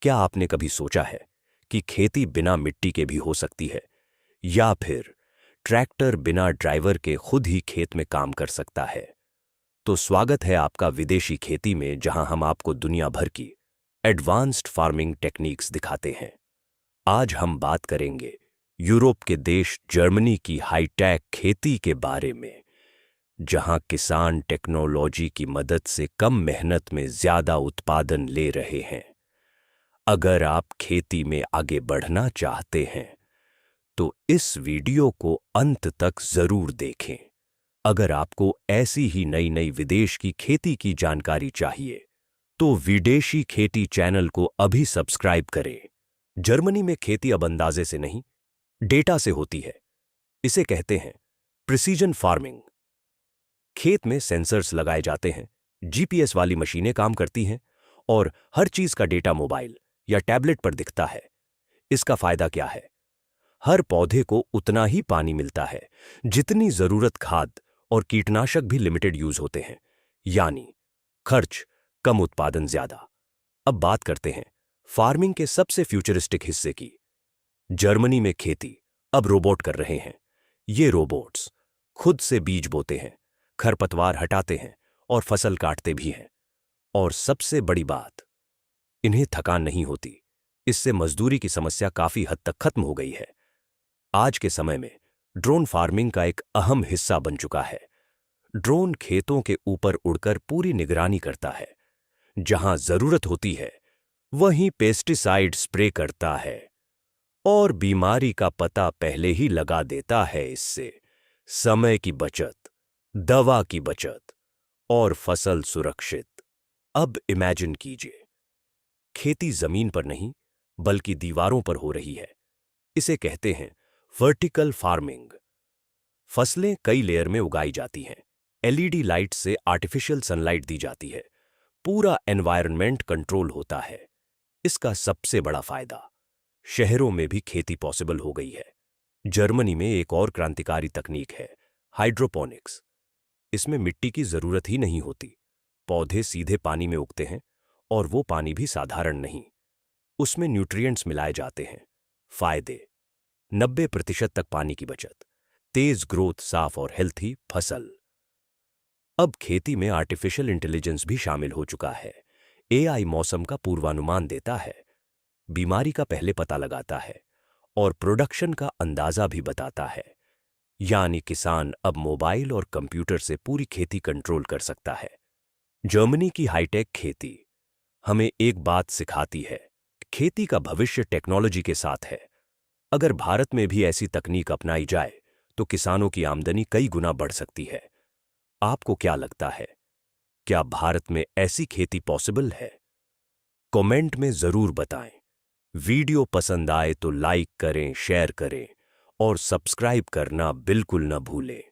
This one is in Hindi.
क्या आपने कभी सोचा है कि खेती बिना मिट्टी के भी हो सकती है, या फिर ट्रैक्टर बिना ड्राइवर के खुद ही खेत में काम कर सकता है? तो स्वागत है आपका विदेशी खेती में, जहां हम आपको दुनिया भर की एडवांस्ड फार्मिंग टेक्निक्स दिखाते हैं। आज हम बात करेंगे यूरोप के देश जर्मनी की हाईटेक खेती के बारे में, जहां किसान टेक्नोलॉजी की मदद से कम मेहनत में ज्यादा उत्पादन ले रहे हैं। अगर आप खेती में आगे बढ़ना चाहते हैं तो इस वीडियो को अंत तक जरूर देखें। अगर आपको ऐसी ही नई नई विदेश की खेती की जानकारी चाहिए तो विदेशी खेती चैनल को अभी सब्सक्राइब करें। जर्मनी में खेती अब अंदाजे से नहीं, डेटा से होती है। इसे कहते हैं प्रिसीजन फार्मिंग। खेत में सेंसर्स लगाए जाते हैं, जीपीएस वाली मशीनें काम करती हैं और हर चीज का डेटा मोबाइल या टैबलेट पर दिखता है। इसका फायदा क्या है? हर पौधे को उतना ही पानी मिलता है जितनी जरूरत। खाद और कीटनाशक भी लिमिटेड यूज होते हैं, यानी खर्च कम, उत्पादन ज्यादा। अब बात करते हैं फार्मिंग के सबसे फ्यूचरिस्टिक हिस्से की। जर्मनी में खेती अब रोबोट कर रहे हैं। ये रोबोट्स खुद से बीज बोते हैं, खरपतवार हटाते हैं और फसल काटते भी हैं। और सबसे बड़ी बात, इन्हें थकान नहीं होती। इससे मजदूरी की समस्या काफी हद तक खत्म हो गई है। आज के समय में ड्रोन फार्मिंग का एक अहम हिस्सा बन चुका है। ड्रोन खेतों के ऊपर उड़कर पूरी निगरानी करता है। जहां जरूरत होती है वहीं पेस्टिसाइड स्प्रे करता है और बीमारी का पता पहले ही लगा देता है। इससे समय की बचत, दवा की बचत और फसल सुरक्षित। अब इमेजिन कीजिए, खेती जमीन पर नहीं बल्कि दीवारों पर हो रही है। इसे कहते हैं वर्टिकल फार्मिंग। फसलें कई लेयर में उगाई जाती हैं। एलईडी लाइट से आर्टिफिशियल सनलाइट दी जाती है। पूरा एनवायरनमेंट कंट्रोल होता है। इसका सबसे बड़ा फायदा, शहरों में भी खेती पॉसिबल हो गई है। जर्मनी में एक और क्रांतिकारी तकनीक है हाइड्रोपोनिक्स। इसमें मिट्टी की जरूरत ही नहीं होती। पौधे सीधे पानी में उगते हैं और वो पानी भी साधारण नहीं, उसमें न्यूट्रिएंट्स मिलाए जाते हैं। फायदे: 90% तक पानी की बचत, तेज ग्रोथ, साफ और हेल्थी फसल। अब खेती में आर्टिफिशियल इंटेलिजेंस भी शामिल हो चुका है। एआई मौसम का पूर्वानुमान देता है, बीमारी का पहले पता लगाता है और प्रोडक्शन का अंदाजा भी बताता है। यानी किसान अब मोबाइल और कंप्यूटर से पूरी खेती कंट्रोल कर सकता है। जर्मनी की हाईटेक खेती हमें एक बात सिखाती है, खेती का भविष्य टेक्नोलॉजी के साथ है। अगर भारत में भी ऐसी तकनीक अपनाई जाए तो किसानों की आमदनी कई गुना बढ़ सकती है। आपको क्या लगता है, क्या भारत में ऐसी खेती पॉसिबल है? कमेंट में जरूर बताएं। वीडियो पसंद आए तो लाइक करें, शेयर करें और सब्सक्राइब करना बिल्कुल न भूलें।